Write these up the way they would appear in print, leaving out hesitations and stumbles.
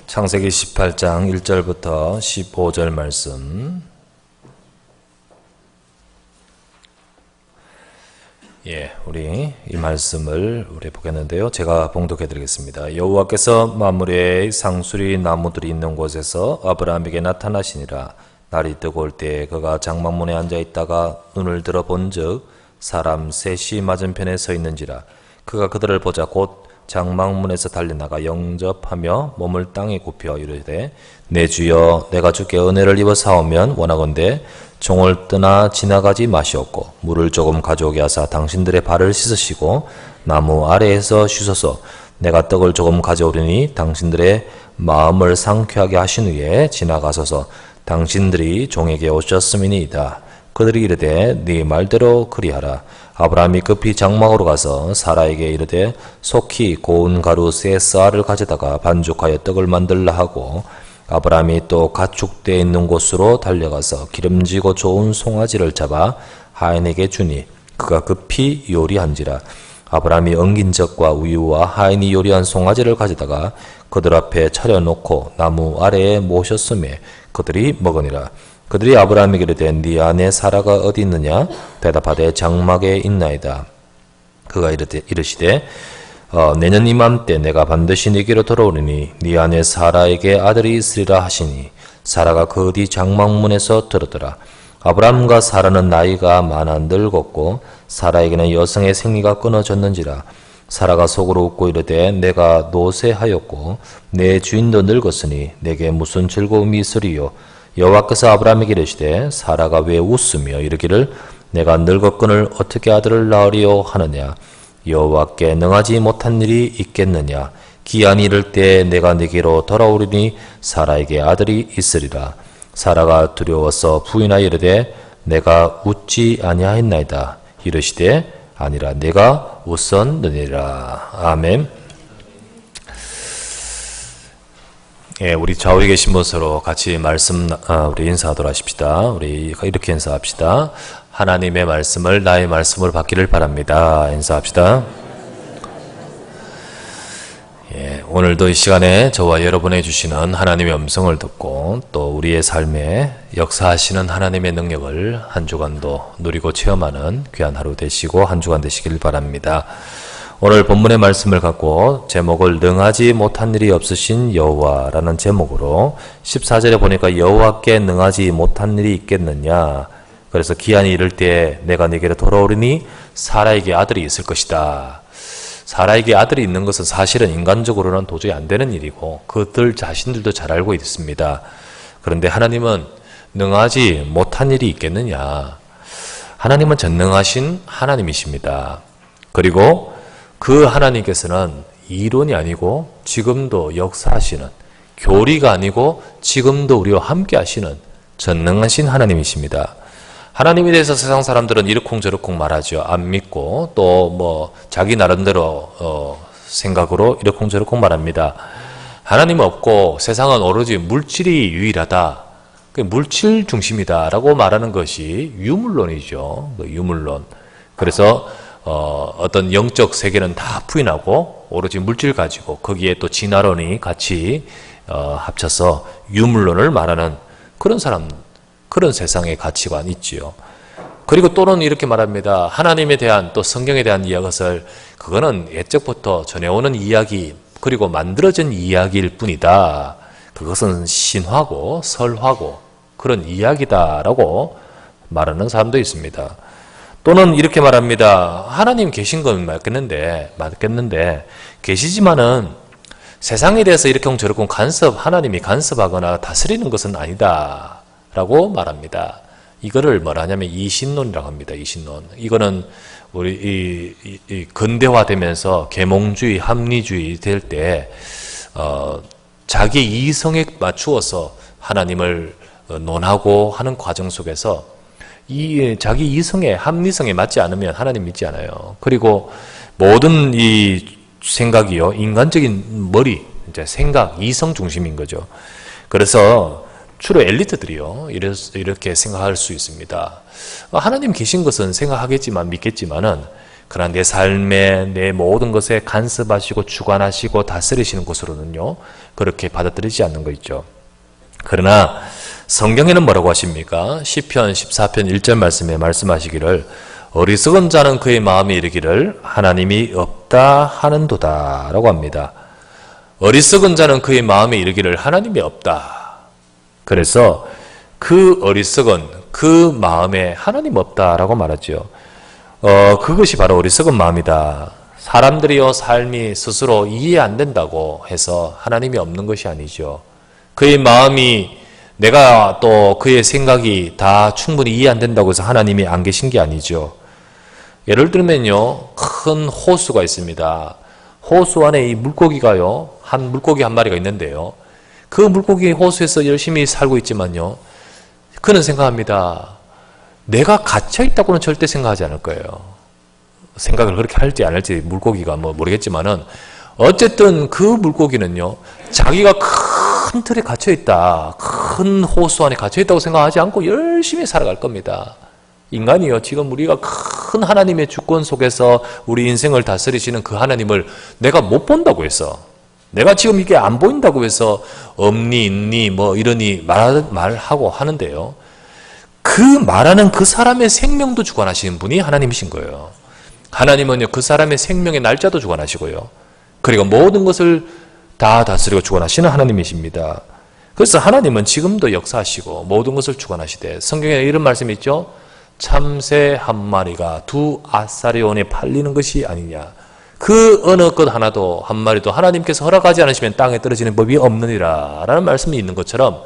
창세기 18장 1절부터 15절 말씀. 우리 이 말씀을 보겠는데요. 제가 봉독해 드리겠습니다. 여호와께서 만물의 상수리 나무들이 있는 곳에서 아브라함에게 나타나시니라. 날이 뜨거울 때 그가 장막문에 앉아 있다가 눈을 들어 본즉 사람 셋이 맞은편에 서 있는지라. 그가 그들을 보자 곧 장막문에서 달려나가 영접하며 몸을 땅에 굽혀 이르되 내 주여 내가 주께 은혜를 입어 사오면 원하건대 종을 떠나 지나가지 마시옵고 물을 조금 가져오게 하사 당신들의 발을 씻으시고 나무 아래에서 쉬소서. 내가 떡을 조금 가져오리니 당신들의 마음을 상쾌하게 하신 후에 지나가소서. 당신들이 종에게 오셨음이니이다. 그들이 이르되 네 말대로 그리하라. 아브라함이 급히 장막으로 가서 사라에게 이르되 속히 고운 가루 세 쌀을 가져다가 반죽하여 떡을 만들라 하고 아브라함이 또 가축대 있는 곳으로 달려가서 기름지고 좋은 송아지를 잡아 하인에게 주니 그가 급히 요리한지라. 아브라함이 엉긴 젖과 우유와 하인이 요리한 송아지를 가져다가 그들 앞에 차려놓고 나무 아래에 모셨음에 그들이 먹으니라. 그들이 아브라함에게 이르되 네 아내 사라가 어디 있느냐? 대답하되 장막에 있나이다. 그가 이르시되 내년 이맘때 내가 반드시 네게로 돌아오리니 네 아내 사라에게 아들이 있으리라 하시니 사라가 그 뒤 장막문에서 들었더라. 아브라함과 사라는 나이가 많아 늙었고 사라에게는 여성의 생리가 끊어졌는지라. 사라가 속으로 웃고 이르되 내가 노쇠하였고 내 주인도 늙었으니 내게 무슨 즐거움이 있으리요. 여호와께서 아브라함에게 이르시되 사라가 왜 웃으며 이르기를 내가 늙었거늘 어떻게 아들을 낳으리요 하느냐. 여호와께 능하지 못한 일이 있겠느냐. 기한이 이를 때 내가 네게로 돌아오리니 사라에게 아들이 있으리라. 사라가 두려워서 부인하여 이르되 내가 웃지 아니하였나이다. 이르시되 아니라 내가 웃었느니라. 아멘. 우리 좌우에 계신 분으로 같이 우리 인사하도록 하십시다. 우리 이렇게 인사합시다. 하나님의 말씀을 나의 말씀으로 받기를 바랍니다. 인사합시다. 오늘도 이 시간에 저와 여러분이 주시는 하나님의 음성을 듣고 또 우리의 삶에 역사하시는 하나님의 능력을 한 주간도 누리고 체험하는 귀한 하루 되시고 한 주간 되시길 바랍니다. 오늘 본문의 말씀을 갖고 제목을 능하지 못한 일이 없으신 여호와라는 제목으로 14절에 보니까 여호와께 능하지 못한 일이 있겠느냐. 그래서 기한이 이를 때 내가 네게로 돌아오리니 사라에게 아들이 있을 것이다. 사라에게 아들이 있는 것은 사실은 인간적으로는 도저히 안 되는 일이고 그들 자신들도 잘 알고 있습니다. 그런데 하나님은 능하지 못한 일이 있겠느냐. 하나님은 전능하신 하나님이십니다. 그리고 그 하나님께서는 이론이 아니고 지금도 역사하시는, 교리가 아니고 지금도 우리와 함께 하시는 전능하신 하나님이십니다. 하나님에 대해서 세상 사람들은 이러쿵저러쿵 말하죠. 안 믿고 또 자기 나름대로 생각으로 이러쿵저러쿵 말합니다. 하나님은 없고 세상은 오로지 물질이 유일하다. 물질 중심이다 라고 말하는 것이 유물론이죠. 유물론. 그래서 어떤 영적 세계는 다 부인하고 오로지 물질 가지고 거기에 또 진화론이 같이 합쳐서 유물론을 말하는 그런 사람, 그런 세상의 가치관 있지요. 그리고 또는 이렇게 말합니다. 하나님에 대한 또 성경에 대한 이야기를 그거는 옛적부터 전해오는 이야기 그리고 만들어진 이야기일 뿐이다. 그것은 신화고 설화고 그런 이야기다라고 말하는 사람도 있습니다. 또는 이렇게 말합니다. 하나님 계신 건 맞겠는데 계시지만은 세상에 대해서 이러쿵저러쿵 하나님이 간섭하거나 다스리는 것은 아니다 라고 말합니다. 이거를 뭐라냐면 이신론이라고 합니다. 이신론. 이거는 우리 근대화되면서 계몽주의, 합리주의 될 때 자기 이성에 맞추어서 하나님을 논하고 하는 과정 속에서 자기 이성에, 합리성에 맞지 않으면 하나님 믿지 않아요. 그리고 모든 이 생각이요, 인간적인 머리, 이제 생각, 이성 중심인 거죠. 그래서 주로 엘리트들이요, 이렇게 생각할 수 있습니다. 하나님 계신 것은 생각하겠지만, 믿겠지만은, 그러나 내 삶에 내 모든 것에 간섭하시고 주관하시고 다스리시는 것으로는요, 그렇게 받아들이지 않는 거 있죠. 그러나 성경에는 뭐라고 하십니까? 시편 14편 1절 말씀에 말씀하시기를 어리석은 자는 그의 마음에 이르기를 하나님이 없다 하는도다 라고 합니다. 어리석은 자는 그의 마음에 이르기를 하나님이 없다. 그래서 그 어리석은 그 마음에 하나님 없다라고 말하죠. 그것이 바로 어리석은 마음이다. 사람들이요 삶이 스스로 이해 안 된다고 해서 하나님이 없는 것이 아니죠. 그의 마음이 내가 또 그의 생각이 다 충분히 이해 안 된다고 해서 하나님이 안 계신 게 아니죠. 예를 들면요, 큰 호수가 있습니다. 호수 안에 이 물고기가요, 물고기 한 마리가 있는데요. 그 물고기 호수에서 열심히 살고 있지만요, 그는 생각합니다. 내가 갇혀있다고는 절대 생각하지 않을 거예요. 생각을 그렇게 할지 안 할지 물고기가 모르겠지만은, 어쨌든 그 물고기는요, 자기가 큰 틀에 갇혀있다, 큰 호수 안에 갇혀있다고 생각하지 않고 열심히 살아갈 겁니다. 인간이요, 지금 우리가 큰 하나님의 주권 속에서 우리 인생을 다스리시는 그 하나님을 내가 못 본다고 해서, 내가 지금 이게 안 보인다고 해서 없니 있니 이러니 말하고 하는데요, 그 말하는 그 사람의 생명도 주관하시는 분이 하나님이신 거예요. 하나님은요, 그 사람의 생명의 날짜도 주관하시고요, 그리고 모든 것을 다 다스리고 주관하시는 하나님이십니다. 그래서 하나님은 지금도 역사하시고 모든 것을 주관하시되, 성경에 이런 말씀이 있죠. 참새 한 마리가 두 아사리온에 팔리는 것이 아니냐. 그 어느 것 하나도 한 마리도 하나님께서 허락하지 않으시면 땅에 떨어지는 법이 없느니라 라는 말씀이 있는 것처럼,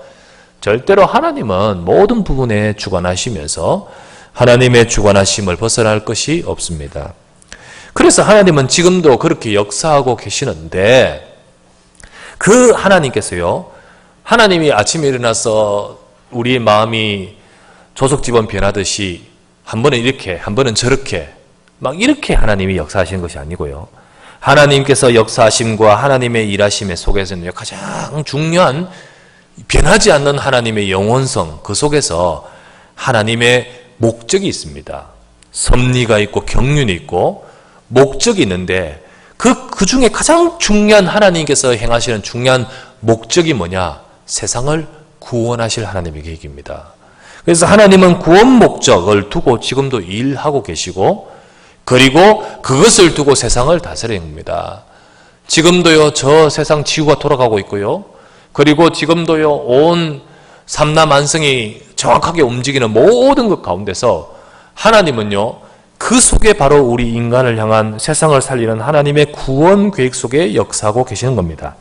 절대로 하나님은 모든 부분에 주관하시면서 하나님의 주관하심을 벗어날 것이 없습니다. 그래서 하나님은 지금도 그렇게 역사하고 계시는데, 그 하나님께서요, 하나님이 아침에 일어나서 우리의 마음이 조석지번 변하듯이 한 번은 이렇게 한 번은 저렇게 막 이렇게 하나님이 역사하시는 것이 아니고요, 하나님께서 역사하심과 하나님의 일하심의 속에서는 가장 중요한 변하지 않는 하나님의 영원성, 그 속에서 하나님의 목적이 있습니다. 섭리가 있고 경륜이 있고 목적이 있는데, 그 중에 가장 중요한 하나님께서 행하시는 중요한 목적이 뭐냐? 세상을 구원하실 하나님의 계획입니다. 그래서 하나님은 구원 목적을 두고 지금도 일하고 계시고, 그리고 그것을 두고 세상을 다스리는 겁니다. 지금도요, 저 세상 지구가 돌아가고 있고요, 그리고 지금도요, 온 삼라만성이 정확하게 움직이는 모든 것 가운데서 하나님은요, 그 속에 바로 우리 인간을 향한 세상을 살리는 하나님의 구원 계획 속에 역사하고 계시는 겁니다.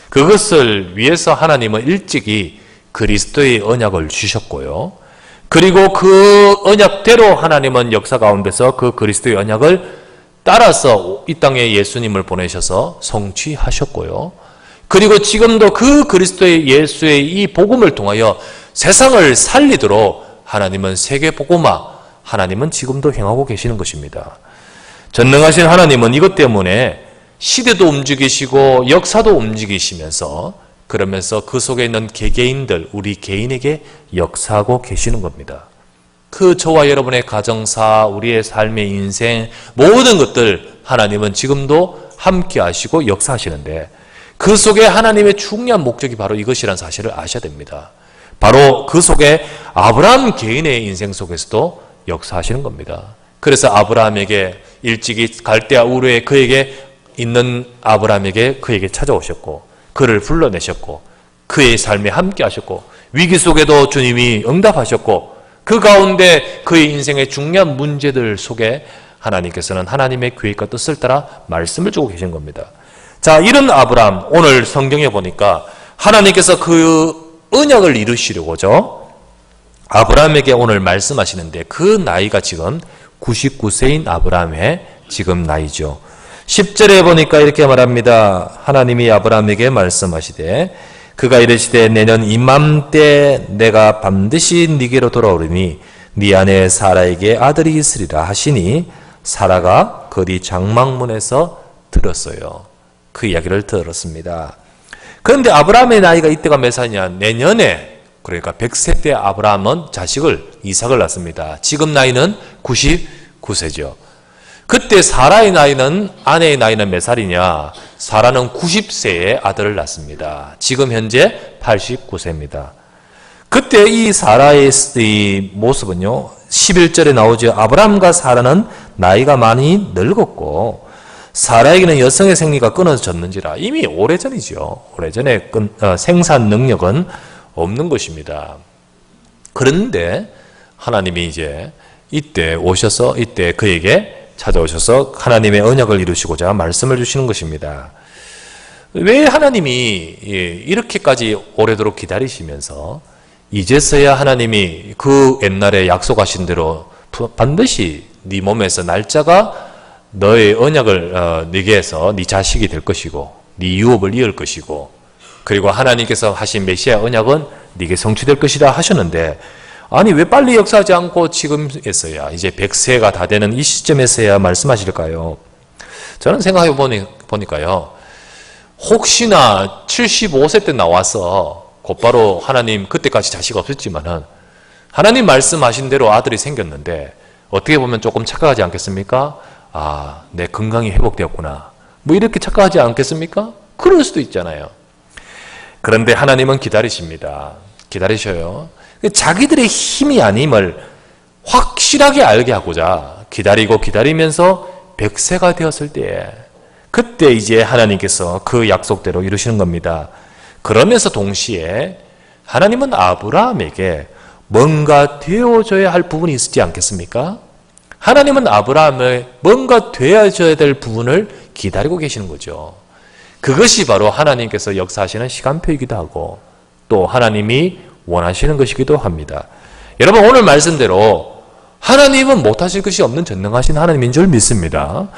그것을 위해서 하나님은 일찍이 그리스도의 언약을 주셨고요, 그리고 그 언약대로 하나님은 역사 가운데서 그 그리스도의 언약을 따라서 이 땅에 예수님을 보내셔서 성취하셨고요, 그리고 지금도 그 그리스도의 예수의 이 복음을 통하여 세상을 살리도록 하나님은 세계복음화, 하나님은 지금도 행하고 계시는 것입니다. 전능하신 하나님은 이것 때문에 시대도 움직이시고 역사도 움직이시면서, 그러면서 그 속에 있는 개개인들, 우리 개인에게 역사하고 계시는 겁니다. 그 저와 여러분의 가정사, 우리의 삶의 인생, 모든 것들 하나님은 지금도 함께 하시고 역사하시는데, 그 속에 하나님의 중요한 목적이 바로 이것이라는 사실을 아셔야 됩니다. 바로 그 속에 아브라함 개인의 인생 속에서도 역사하시는 겁니다. 그래서 아브라함에게 일찍이 갈대아 우르에 그에게 있는 아브라함에게 그에게 찾아오셨고, 그를 불러내셨고, 그의 삶에 함께 하셨고, 위기 속에도 주님이 응답하셨고, 그 가운데 그의 인생의 중요한 문제들 속에 하나님께서는 하나님의 계획과 뜻을 따라 말씀을 주고 계신 겁니다. 자, 이런 아브라함, 오늘 성경에 보니까 하나님께서 그 언약을 이루시려고죠, 아브라함에게 오늘 말씀하시는데, 그 나이가 지금 99세인 아브라함의 지금 나이죠. 10절에 보니까 이렇게 말합니다. 하나님이 아브라함에게 말씀하시되 그가 이르시되 내년 이맘때 내가 반드시 네게로 돌아오리니 네 아내 사라에게 아들이 있으리라 하시니, 사라가 거리 장막문에서 들었어요. 그 이야기를 들었습니다. 그런데 아브라함의 나이가 이때가 몇 살이냐? 내년에, 그러니까 100세 때 아브라함은 자식을 이삭을 낳습니다. 지금 나이는 99세죠. 그때 사라의 나이는, 아내의 나이는 몇 살이냐? 사라는 90세에 아들을 낳습니다. 지금 현재 89세입니다. 그때 이 사라의 이 모습은요, 11절에 나오죠. 아브라함과 사라는 나이가 많이 늙었고 사라에게는 여성의 생리가 끊어졌는지라. 이미 오래전이죠. 오래전에 생산 능력은 없는 것입니다. 그런데 하나님이 이제 이때 오셔서, 이때 그에게 찾아오셔서 하나님의 언약을 이루시고자 말씀을 주시는 것입니다. 왜 하나님이 이렇게까지 오래도록 기다리시면서 이제서야 하나님이 그 옛날에 약속하신 대로 반드시 네 몸에서 날짜가 너의 언약을 네게에서 네 자식이 될 것이고 네 유업을 이을 것이고 그리고 하나님께서 하신 메시아 언약은 네게 성취될 것이다 하셨는데, 아니 왜 빨리 역사하지 않고 지금에서야, 이제 100세가 다 되는 이 시점에서야 말씀하실까요? 저는 생각해 보니까요, 혹시나 75세 때 나와서 곧바로 하나님, 그때까지 자식 없었지만은 하나님 말씀하신 대로 아들이 생겼는데 어떻게 보면 조금 착각하지 않겠습니까? 아, 내 건강이 회복되었구나, 뭐 이렇게 착각하지 않겠습니까? 그럴 수도 있잖아요. 그런데 하나님은 기다리십니다. 기다리셔요. 자기들의 힘이 아님을 확실하게 알게 하고자 기다리면서 100세가 되었을 때에, 그때 이제 하나님께서 그 약속대로 이루시는 겁니다. 그러면서 동시에 하나님은 아브라함에게 뭔가 되어줘야 할 부분이 있지 않겠습니까? 하나님은 아브라함을 뭔가 되어줘야 될 부분을 기다리고 계시는 거죠. 그것이 바로 하나님께서 역사하시는 시간표이기도 하고 또 하나님이 원하시는 것이기도 합니다. 여러분, 오늘 말씀대로 하나님은 못하실 것이 없는 전능하신 하나님인 줄 믿습니다.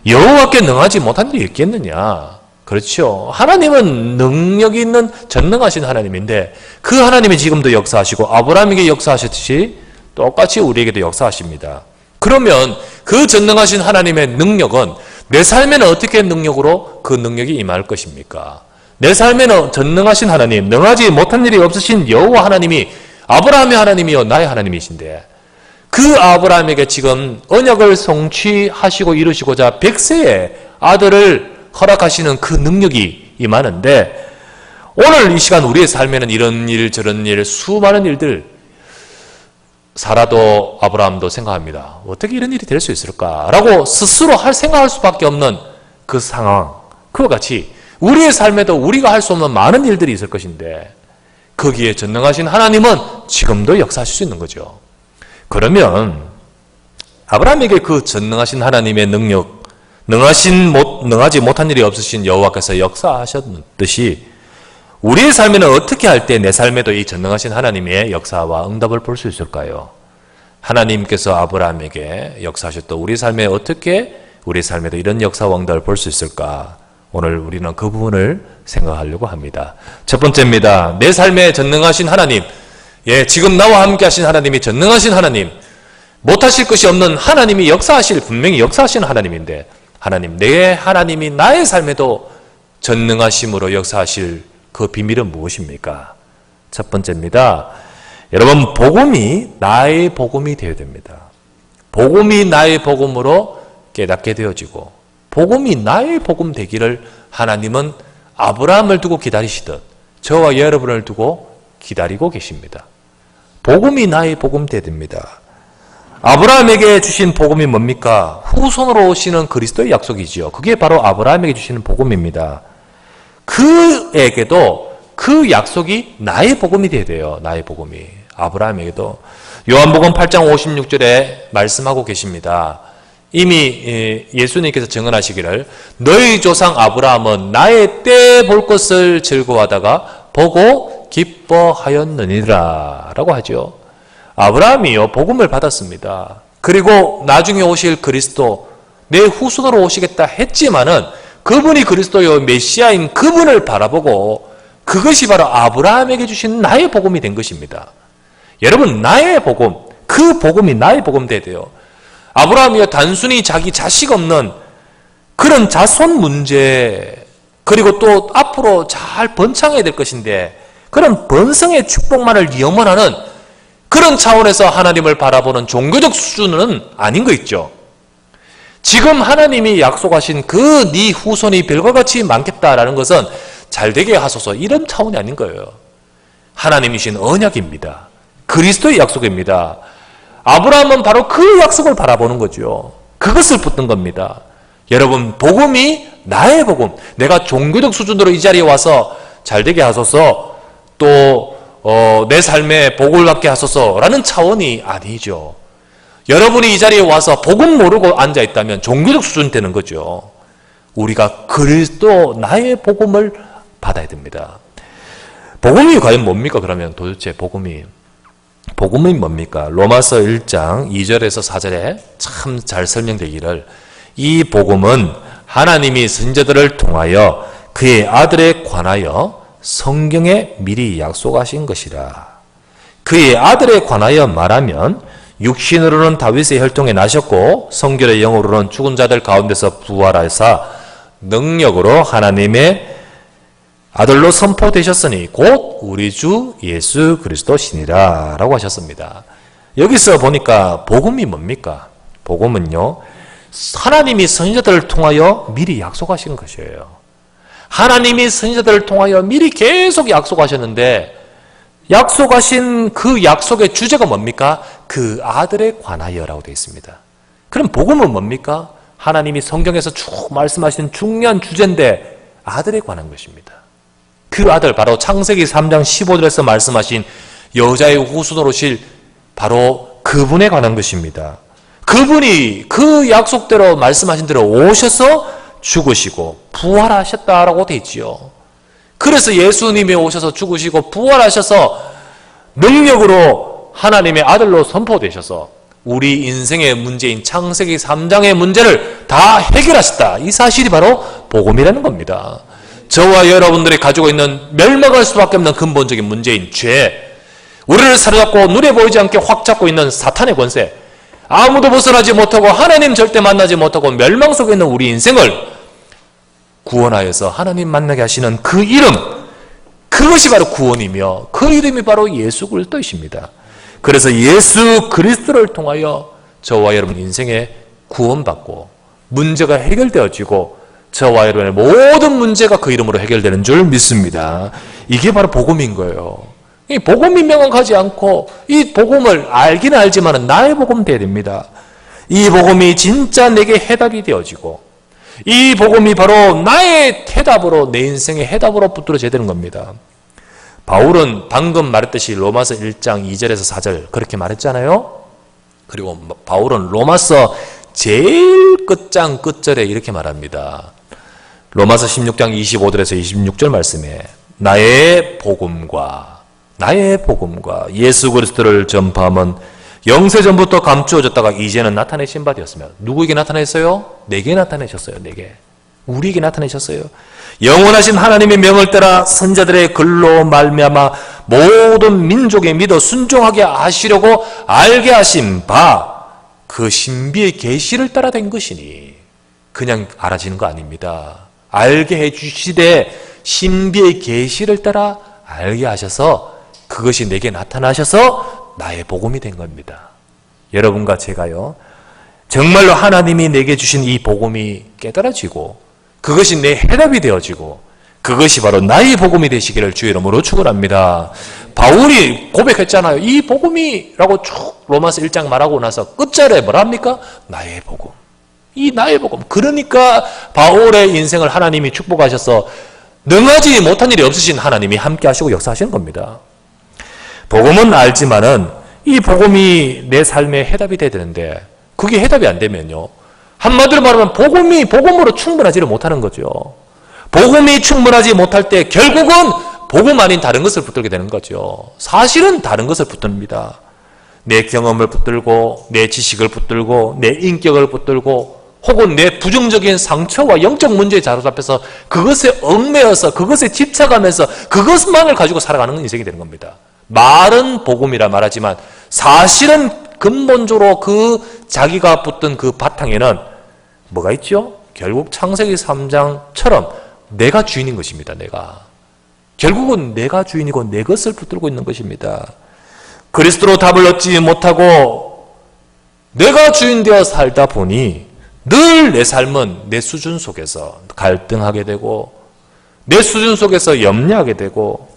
여호와께 능하지 못한 일이 있겠느냐? 그렇죠. 하나님은 능력이 있는 전능하신 하나님인데 그 하나님이 지금도 역사하시고 아브라함에게 역사하셨듯이 똑같이 우리에게도 역사하십니다. 그러면 그 전능하신 하나님의 능력은 내 삶에는 어떻게 능력으로 그 능력이 임할 것입니까? 내 삶에는 전능하신 하나님, 능하지 못한 일이 없으신 여호와 하나님이 아브라함의 하나님이요 나의 하나님이신데, 그 아브라함에게 지금 언약을 성취하시고 이루시고자 100세의 아들을 허락하시는 그 능력이 임하는데, 오늘 이 시간 우리의 삶에는 이런 일 저런 일 수많은 일들, 사라도 아브라함도 생각합니다. 어떻게 이런 일이 될 수 있을까라고 스스로 생각할 수밖에 없는 그 상황, 그와 같이 우리의 삶에도 우리가 할 수 없는 많은 일들이 있을 것인데 거기에 전능하신 하나님은 지금도 역사하실 수 있는 거죠. 그러면 아브라함에게 그 전능하신 하나님의 능력, 능하지 못한 일이 없으신 여호와께서 역사하셨듯이 우리의 삶에는 어떻게 할 때 내 삶에도 이 전능하신 하나님의 역사와 응답을 볼 수 있을까요? 하나님께서 아브라함에게 역사하셨던 우리 삶에 어떻게 우리 삶에도 이런 역사와 응답을 볼 수 있을까? 오늘 우리는 그 부분을 생각하려고 합니다. 첫 번째입니다. 내 삶에 전능하신 하나님, 지금 나와 함께 하신 하나님이 전능하신 하나님, 못하실 것이 없는 하나님이 분명히 역사하시는 하나님인데, 내 하나님이 나의 삶에도 전능하심으로 역사하실 그 비밀은 무엇입니까? 첫 번째입니다. 여러분, 복음이 나의 복음이 되어야 됩니다. 복음이 나의 복음으로 깨닫게 되어지고, 복음이 나의 복음 되기를 하나님은 아브라함을 두고 기다리시듯 저와 여러분을 두고 기다리고 계십니다. 복음이 나의 복음 되어야 됩니다. 아브라함에게 주신 복음이 뭡니까? 후손으로 오시는 그리스도의 약속이지요. 그게 바로 아브라함에게 주시는 복음입니다. 그에게도 그 약속이 나의 복음이 되어야 돼요. 나의 복음이. 아브라함에게도. 요한복음 8장 56절에 말씀하고 계십니다. 이미 예수님께서 증언하시기를 너희 조상 아브라함은 나의 때 볼 것을 즐거워하다가 보고 기뻐하였느니라 라고 하죠. 아브라함이요 복음을 받았습니다. 그리고 나중에 오실 그리스도, 내 후손으로 오시겠다 했지만은 그분이 그리스도요 메시아인 그분을 바라보고 그것이 바로 아브라함에게 주신 나의 복음이 된 것입니다. 여러분, 나의 복음, 그 복음이 나의 복음 돼야 돼요. 아브라함이요 단순히 자기 자식 없는 그런 자손 문제, 그리고 또 앞으로 잘 번창해야 될 것인데 그런 번성의 축복만을 염원하는 그런 차원에서 하나님을 바라보는 종교적 수준은 아닌 거 있죠. 지금 하나님이 약속하신 그 네 후손이 별과 같이 많겠다라는 것은 잘되게 하소서 이런 차원이 아닌 거예요. 하나님이신 언약입니다. 그리스도의 약속입니다. 아브라함은 바로 그 약속을 바라보는 거죠. 그것을 붙든 겁니다. 여러분, 복음이 나의 복음, 내가 종교적 수준으로 이 자리에 와서 잘되게 하소서, 또 내 삶에 복을 받게 하소서라는 차원이 아니죠. 여러분이 이 자리에 와서 복음 모르고 앉아있다면 종교적 수준 되는 거죠. 우리가 그리스도 나의 복음을 받아야 됩니다. 복음이 과연 뭡니까? 그러면 도대체 복음이 뭡니까? 로마서 1장 2절에서 4절에 참 잘 설명되기를, 이 복음은 하나님이 선지자들을 통하여 그의 아들에 관하여 성경에 미리 약속하신 것이라. 그의 아들에 관하여 말하면 육신으로는 다윗의 혈통에 나셨고 성결의 영으로는 죽은 자들 가운데서 부활하사 능력으로 하나님의 아들로 선포되셨으니 곧 우리 주 예수 그리스도시니라 라고 하셨습니다. 여기서 보니까 복음이 뭡니까? 복음은요, 하나님이 선지자들을 통하여 미리 약속하신 것이에요. 하나님이 선지자들을 통하여 미리 계속 약속하셨는데, 약속하신 그 약속의 주제가 뭡니까? 그 아들에 관하여라고 되어 있습니다. 그럼 복음은 뭡니까? 하나님이 성경에서 쭉 말씀하시는 중요한 주제인데 아들에 관한 것입니다. 그 아들, 바로 창세기 3장 15절에서 말씀하신 여자의 후손으로 오실 바로 그분에 관한 것입니다. 그분이 그 약속대로 말씀하신 대로 오셔서 죽으시고 부활하셨다라고 되어 있지요. 그래서 예수님이 오셔서 죽으시고 부활하셔서 능력으로 하나님의 아들로 선포되셔서 우리 인생의 문제인 창세기 3장의 문제를 다 해결하셨다. 이 사실이 바로 복음이라는 겁니다. 저와 여러분들이 가지고 있는 멸망할 수밖에 없는 근본적인 문제인 죄, 우리를 사로잡고 눈에 보이지 않게 확 잡고 있는 사탄의 권세, 아무도 벗어나지 못하고 하나님 절대 만나지 못하고 멸망 속에 있는 우리 인생을 구원하여서 하나님 만나게 하시는 그 이름, 그것이 바로 구원이며 그 이름이 바로 예수 그리스도이십니다. 그래서 예수 그리스도를 통하여 저와 여러분 인생에 구원받고 문제가 해결되어지고 저와 여러분의 모든 문제가 그 이름으로 해결되는 줄 믿습니다. 이게 바로 복음인 거예요. 이 복음이 명확하지 않고 이 복음을 알기는 알지만 나의 복음 돼야 됩니다. 이 복음이 진짜 내게 해답이 되어지고 이 복음이 바로 나의 해답으로, 내 인생의 해답으로 붙들어져야 되는 겁니다. 바울은 방금 말했듯이 로마서 1장 2절에서 4절 그렇게 말했잖아요. 그리고 바울은 로마서 제일 끝장 끝절에 이렇게 말합니다. 로마서 16장 25절에서 26절 말씀에 나의 복음과 예수 그리스도를 전파함은 영세전부터 감추어졌다가 이제는 나타내신 바 되었으며, 누구에게 나타내셨어요? 내게 나타내셨어요. 내게, 우리에게 나타내셨어요. 영원하신 하나님의 명을 따라 선자들의 글로 말미암아 모든 민족에 믿어 순종하게 하시려고 알게 하신 바 그 신비의 계시를 따라 된 것이니, 그냥 알아지는 거 아닙니다. 알게 해주시되 신비의 계시를 따라 알게 하셔서 그것이 내게 나타나셔서 나의 복음이 된 겁니다. 여러분과 제가요, 정말로 하나님이 내게 주신 이 복음이 깨달아지고 그것이 내 해답이 되어지고 그것이 바로 나의 복음이 되시기를 주의 이름으로 축원합니다. 바울이 고백했잖아요. 이 복음이라고 쭉 로마서 1장 말하고 나서 끝절에 뭐라 합니까? 나의 복음. 이 나의 복음. 그러니까 바울의 인생을 하나님이 축복하셔서 능하지 못한 일이 없으신 하나님이 함께 하시고 역사하시는 겁니다. 복음은 알지만은 이 복음이 내 삶의 해답이 돼야 되는데 그게 해답이 안 되면요, 한마디로 말하면 복음으로 충분하지를 못하는 거죠. 복음이 충분하지 못할 때 결국은 복음 아닌 다른 것을 붙들게 되는 거죠. 사실은 다른 것을 붙듭니다. 내 경험을 붙들고 내 지식을 붙들고 내 인격을 붙들고 혹은 내 부정적인 상처와 영적 문제에 사로잡혀서 그것에 얽매여서 그것에 집착하면서 그것만을 가지고 살아가는 인생이 되는 겁니다. 말은 복음이라 말하지만 사실은 근본적으로 그 자기가 붙든 그 바탕에는 뭐가 있죠? 결국 창세기 3장처럼 내가 주인인 것입니다. 결국은 내가 주인이고 내 것을 붙들고 있는 것입니다. 그리스도로 답을 얻지 못하고 내가 주인 되어 살다 보니 늘 내 삶은 내 수준 속에서 갈등하게 되고 내 수준 속에서 염려하게 되고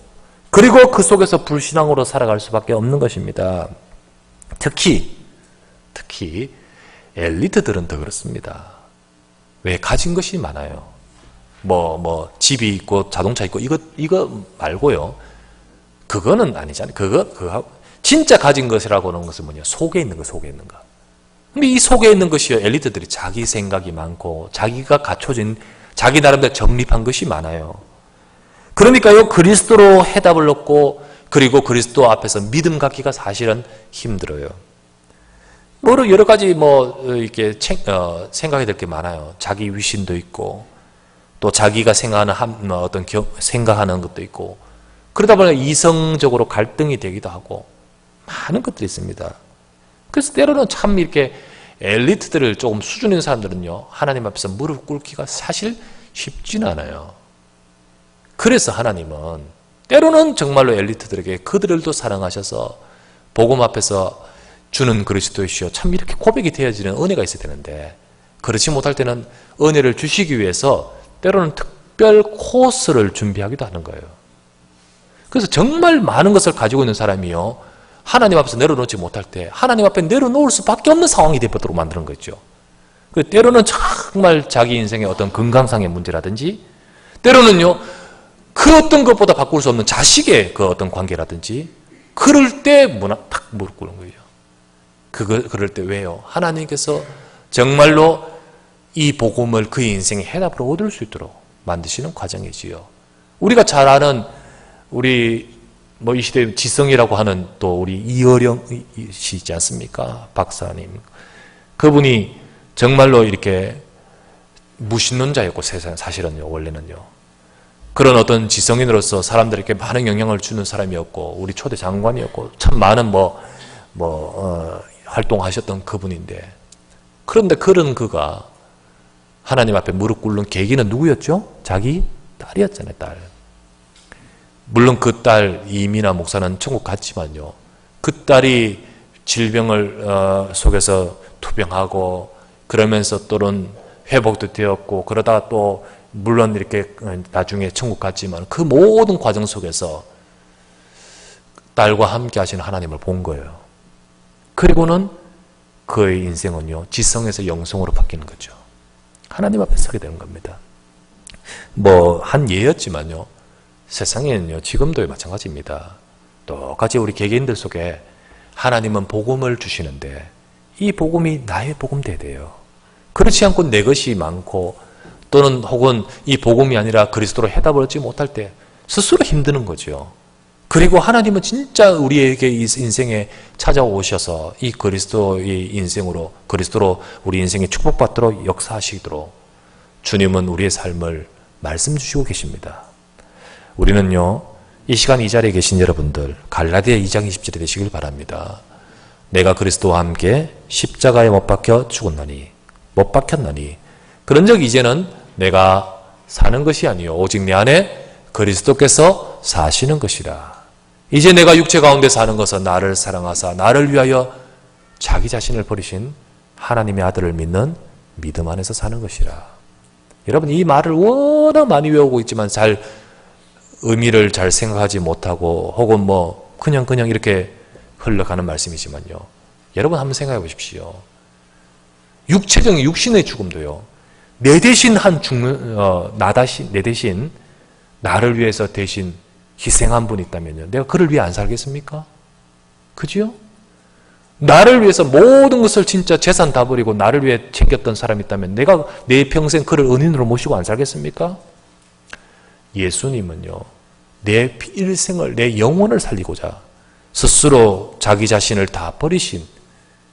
그리고 그 속에서 불신앙으로 살아갈 수밖에 없는 것입니다. 특히 엘리트들은 더 그렇습니다. 왜? 가진 것이 많아요. 집이 있고 자동차 있고 이거 말고요. 그거는 아니잖아요. 그거 진짜 가진 것이라고 하는 것은 뭐냐? 속에 있는 거, 속에 있는 거. 근데 이 속에 있는 것이요. 엘리트들이 자기 생각이 많고 자기가 갖춰진 자기 나름대로 정립한 것이 많아요. 그러니까요. 그리스도로 해답을 얻고 그리고 그리스도 앞에서 믿음 갖기가 사실은 힘들어요. 여러 가지 이렇게 생각이 될 게 많아요. 자기 위신도 있고 또 자기가 생각하는 생각하는 것도 있고 그러다 보니까 이성적으로 갈등이 되기도 하고 많은 것들이 있습니다. 그래서 때로는 참 이렇게 엘리트들을 조금 수준 있는 사람들은요, 하나님 앞에서 무릎 꿇기가 사실 쉽지는 않아요. 그래서 하나님은 때로는 정말로 엘리트들에게 그들도 사랑하셔서 복음 앞에서 주는 그리스도이시여 참 이렇게 고백이 되어지는 은혜가 있어야 되는데 그렇지 못할 때는 은혜를 주시기 위해서 때로는 특별 코스를 준비하기도 하는 거예요. 그래서 정말 많은 것을 가지고 있는 사람이요, 하나님 앞에서 내려놓지 못할 때 하나님 앞에 내려놓을 수밖에 없는 상황이 되도록 만드는 거죠. 때로는 정말 자기 인생의 어떤 건강상의 문제라든지 때로는요 그 어떤 것보다 바꿀 수 없는 자식의 그 어떤 관계라든지 그럴 때 탁 무릎 꿇는 거예요. 그럴 때 왜요? 하나님께서 정말로 이 복음을 그의 인생의 해답으로 얻을 수 있도록 만드시는 과정이지요. 우리가 잘 아는 우리 이 시대에 지성이라고 하는 또 우리 이어령이시지 않습니까? 박사님. 그분이 정말로 이렇게 무신론자였고 사실은요, 원래는요. 그런 어떤 지성인으로서 사람들에게 많은 영향을 주는 사람이었고 우리 초대 장관이었고 참 많은 활동하셨던 그분인데 그런데 그런 그가 하나님 앞에 무릎 꿇는 계기는 누구였죠? 자기 딸이었잖아요, 딸. 물론 그 딸 이민아 목사는 천국 갔지만요. 그 딸이 질병을 속에서 투병하고 그러면서 또는 회복도 되었고 그러다가 또 물론 이렇게 나중에 천국 갔지만 그 모든 과정 속에서 딸과 함께 하시는 하나님을 본 거예요. 그리고는 그의 인생은요, 지성에서 영성으로 바뀌는 거죠. 하나님 앞에 서게 되는 겁니다. 한 예였지만요, 세상에는요, 지금도 마찬가지입니다. 똑같이 우리 개개인들 속에 하나님은 복음을 주시는데 이 복음이 나의 복음 돼요. 그렇지 않고 내 것이 많고 또는 혹은 이 복음이 아니라 그리스도로 해답을 얻지 못할 때 스스로 힘드는 거죠. 그리고 하나님은 진짜 우리에게 이 인생에 찾아오셔서 이 그리스도의 인생으로 그리스도로 우리 인생에 축복받도록 역사하시도록 주님은 우리의 삶을 말씀 주시고 계십니다. 우리는요, 이 시간 이 자리에 계신 여러분들 갈라디아 2장 20절에 되시길 바랍니다. 내가 그리스도와 함께 십자가에 못 박혀 죽었나니 못 박혔나니 그런즉 이제는 내가 사는 것이 아니요 오직 내 안에 그리스도께서 사시는 것이라. 이제 내가 육체 가운데 사는 것은 나를 사랑하사 나를 위하여 자기 자신을 버리신 하나님의 아들을 믿는 믿음 안에서 사는 것이라. 여러분, 이 말을 워낙 많이 외우고 있지만 잘 의미를 잘 생각하지 못하고 혹은 그냥 이렇게 흘러가는 말씀이지만요, 여러분 한번 생각해 보십시오. 육체적인 육신의 죽음도요, 내 대신 내 대신 나를 위해서 대신 희생한 분이 있다면요, 내가 그를 위해 안 살겠습니까? 그지요? 나를 위해서 모든 것을 진짜 재산 다 버리고 나를 위해 챙겼던 사람이 있다면 내가 내 평생 그를 은인으로 모시고 안 살겠습니까? 예수님은요, 내 일생을, 내 영혼을 살리고자 스스로 자기 자신을 다 버리신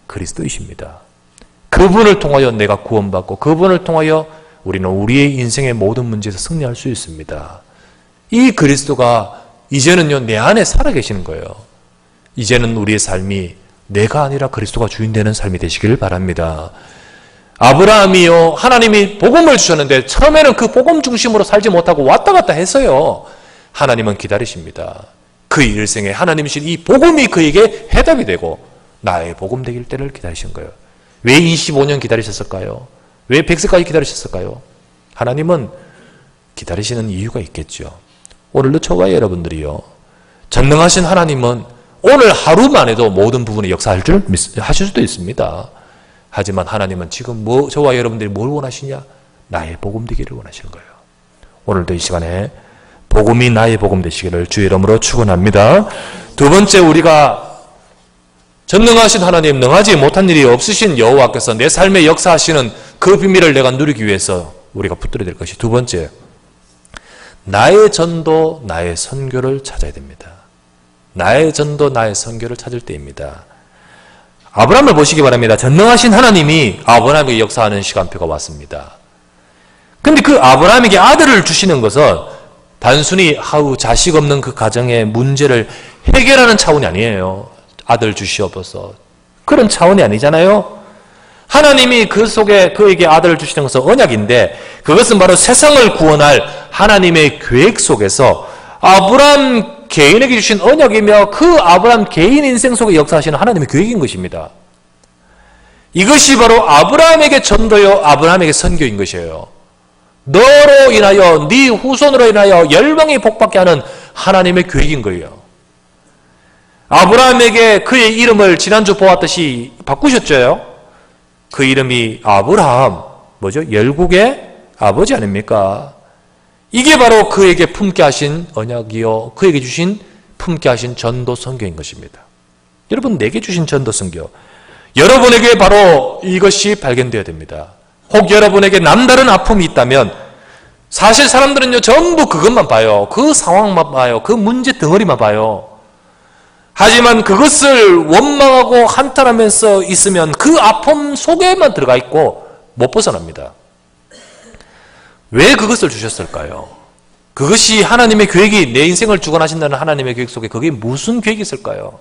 그리스도이십니다. 그분을 통하여 내가 구원받고 그분을 통하여 우리는 우리의 인생의 모든 문제에서 승리할 수 있습니다. 이 그리스도가 이제는요, 내 안에 살아계시는 거예요. 이제는 우리의 삶이 내가 아니라 그리스도가 주인 되는 삶이 되시기를 바랍니다. 아브라함이요, 하나님이 복음을 주셨는데 처음에는 그 복음 중심으로 살지 못하고 왔다 갔다 했어요. 하나님은 기다리십니다. 그의 일생에 하나님이신 이 복음이 그에게 해답이 되고 나의 복음 되길 때를 기다리신 거예요. 왜 25년 기다리셨을까요? 왜 100세까지 기다리셨을까요? 하나님은 기다리시는 이유가 있겠죠. 오늘도 저와 여러분들이요, 전능하신 하나님은 오늘 하루만 해도 모든 부분에 역사할 줄 하실 수도 있습니다. 하지만 하나님은 지금 저와 여러분들이 뭘 원하시냐? 나의 복음 되기를 원하시는 거예요. 오늘도 이 시간에 복음이 나의 복음 되시기를 주의 이름으로 축원합니다. 두 번째, 우리가 전능하신 하나님, 능하지 못한 일이 없으신 여호와께서 내 삶에 역사하시는 그 비밀을 내가 누리기 위해서 우리가 붙들어야 될 것이 두 번째, 나의 전도, 나의 선교를 찾아야 됩니다. 나의 전도, 나의 선교를 찾을 때입니다. 아브라함을 보시기 바랍니다. 전능하신 하나님이 아브라함에게 역사하는 시간표가 왔습니다. 근데 그 아브라함에게 아들을 주시는 것은 단순히 자식 없는 그 가정의 문제를 해결하는 차원이 아니에요. 아들 주시옵소서, 그런 차원이 아니잖아요. 하나님이 그 속에 그에게 아들을 주시는 것은 언약인데, 그것은 바로 세상을 구원할 하나님의 계획 속에서 아브라함 개인에게 주신 언약이며 그 아브라함 개인 인생 속에 역사하시는 하나님의 계획인 것입니다. 이것이 바로 아브라함에게 전도요, 아브라함에게 선교인 것이에요. 너로 인하여, 네 후손으로 인하여 열방이 복받게 하는 하나님의 계획인 거예요. 아브라함에게 그의 이름을 지난주 보았듯이 바꾸셨죠. 그 이름이 아브라함, 뭐죠? 열국의 아버지 아닙니까? 이게 바로 그에게 품게 하신 언약이요, 그에게 주신 품게 하신 전도 선교인 것입니다. 여러분, 내게 주신 전도 선교, 여러분에게 바로 이것이 발견되어야 됩니다. 혹 여러분에게 남다른 아픔이 있다면, 사실 사람들은요, 전부 그것만 봐요. 그 상황만 봐요. 그 문제 덩어리만 봐요. 하지만 그것을 원망하고 한탄하면서 있으면 그 아픔 속에만 들어가 있고 못 벗어납니다. 왜 그것을 주셨을까요? 그것이 하나님의 계획이, 내 인생을 주관하신다는 하나님의 계획 속에 그게 무슨 계획이 있을까요?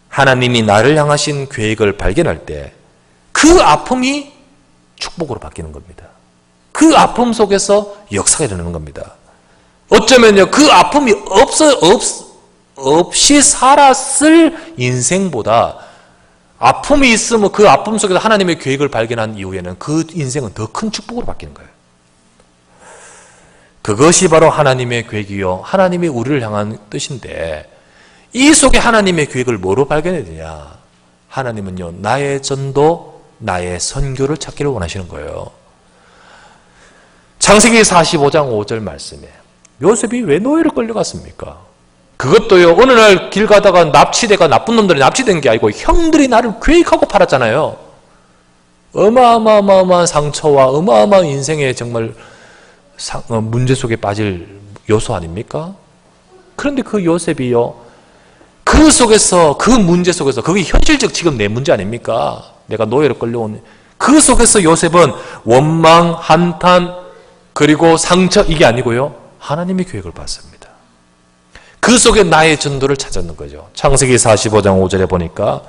하나님이 나를 향하신 계획을 발견할 때 그 아픔이 축복으로 바뀌는 겁니다. 그 아픔 속에서 역사가 일어나는 겁니다. 어쩌면요, 그 아픔이 없이 살았을 인생보다 아픔이 있으면 그 아픔 속에서 하나님의 계획을 발견한 이후에는 그 인생은 더 큰 축복으로 바뀌는 거예요. 그것이 바로 하나님의 계획이요, 하나님이 우리를 향한 뜻인데, 이 속에 하나님의 계획을 뭐로 발견해야 되냐? 하나님은요, 나의 전도, 나의 선교를 찾기를 원하시는 거예요. 창세기 45장 5절 말씀에 요셉이 왜 노예로 끌려갔습니까? 그것도요, 어느 날 길 가다가 납치대가, 나쁜 놈들이 납치된 게 아니고 형들이 나를 계획하고 팔았잖아요. 어마어마한 상처와 어마어마한 인생의 정말 문제 속에 빠질 요소 아닙니까? 그런데 그 요셉이요, 그 속에서, 그 문제 속에서, 그게 현실적 지금 내 문제 아닙니까? 내가 노예로 끌려온 그 속에서 요셉은 원망, 한탄, 그리고 상처, 이게 아니고요, 하나님의 계획을 봤습니다. 그 속에 나의 전도를 찾았는 거죠. 창세기 45장 5절에 보니까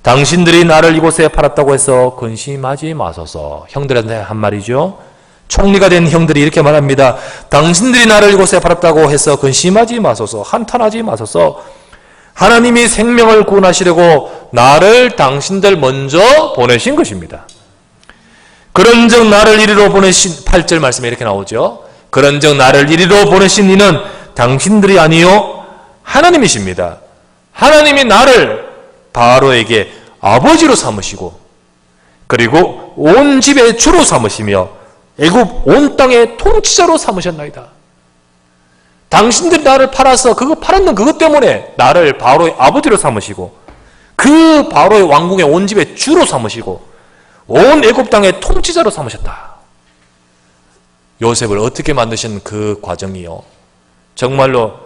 당신들이 나를 이곳에 팔았다고 해서 근심하지 마소서. 형들한테 한 말이죠. 총리가 된 형들이 이렇게 말합니다. 당신들이 나를 이곳에 팔았다고 해서 근심하지 마소서. 한탄하지 마소서. 하나님이 생명을 구원하시려고 나를 당신들 먼저 보내신 것입니다. 그런즉 나를 이리로 보내신, 8절 말씀에 이렇게 나오죠. 그런즉 나를 이리로 보내신 이는 당신들이 아니요 하나님이십니다. 하나님이 나를 바로에게 아버지로 삼으시고, 그리고 온 집의 주로 삼으시며 애굽 온 땅의 통치자로 삼으셨나이다. 당신들이 나를 팔아서 그거 팔았는 그것 때문에 나를 바로의 아버지로 삼으시고, 그 바로의 왕궁의 온 집의 주로 삼으시고 온 애굽 땅의 통치자로 삼으셨다. 요셉을 어떻게 만드신 그 과정이요, 정말로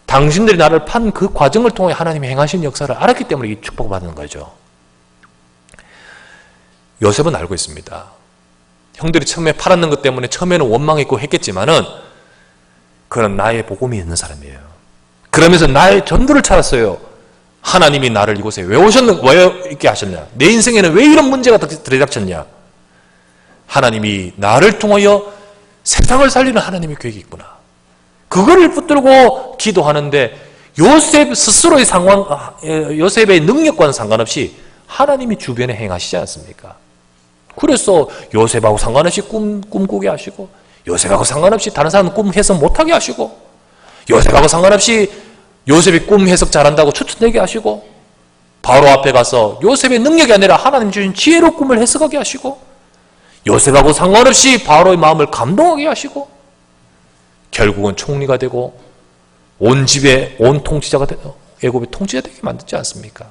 당신들이 나를 판 그 과정을 통해 하나님이 행하신 역사를 알았기 때문에 이 축복을 받는 거죠. 요셉은 알고 있습니다. 형들이 처음에 팔았는 것 때문에 처음에는 원망했고 했겠지만은 그런 나의 복음이 있는 사람이에요. 그러면서 나의 전도를 찾았어요. 하나님이 나를 이곳에 왜 있게 하셨냐? 내 인생에는 왜 이런 문제가 들이닥쳤냐? 하나님이 나를 통하여 세상을 살리는 하나님의 계획이 있구나. 그거를 붙들고 기도하는데 요셉 스스로의 상황, 요셉의 능력과는 상관없이 하나님이 주변에 행하시지 않습니까? 그래서 요셉하고 상관없이 꿈꾸게 하시고, 요셉하고 상관없이 다른 사람 꿈 해석 못하게 하시고, 요셉하고 상관없이 요셉이 꿈 해석 잘한다고 추천되게 하시고, 바로 앞에 가서 요셉의 능력이 아니라 하나님 주신 지혜로 꿈을 해석하게 하시고, 요셉하고 상관없이 바로의 마음을 감동하게 하시고, 결국은 총리가 되고 온 집의 온 통치자가 되고 애굽의 통치자 되게 만들지 않습니까?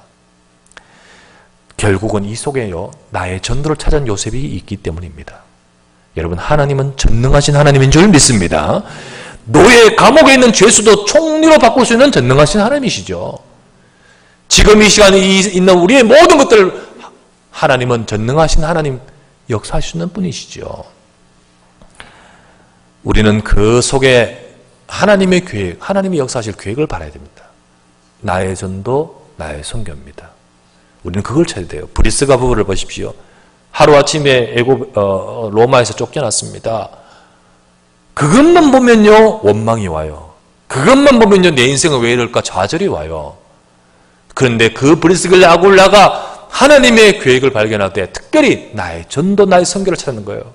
결국은 이 속에요, 나의 전도를 찾은 요셉이 있기 때문입니다. 여러분, 하나님은 전능하신 하나님인 줄 믿습니다. 노예 감옥에 있는 죄수도 총리로 바꿀 수 있는 전능하신 하나님이시죠. 지금 이 시간에 있는 우리의 모든 것들을 하나님은 전능하신 하나님, 역사하시는 분이시죠. 우리는 그 속에 하나님의 계획, 하나님이 역사하실 계획을 바라야 됩니다. 나의 전도, 나의 선교입니다. 우리는 그걸 찾아야 돼요. 브리스가 부부를 보십시오. 하루아침에 로마에서 쫓겨났습니다. 그것만 보면요, 원망이 와요. 그것만 보면요, 내 인생은 왜 이럴까 좌절이 와요. 그런데 그 브리스길라 아굴라가 하나님의 계획을 발견할 때 특별히 나의 전도, 나의 선교를 찾는 거예요.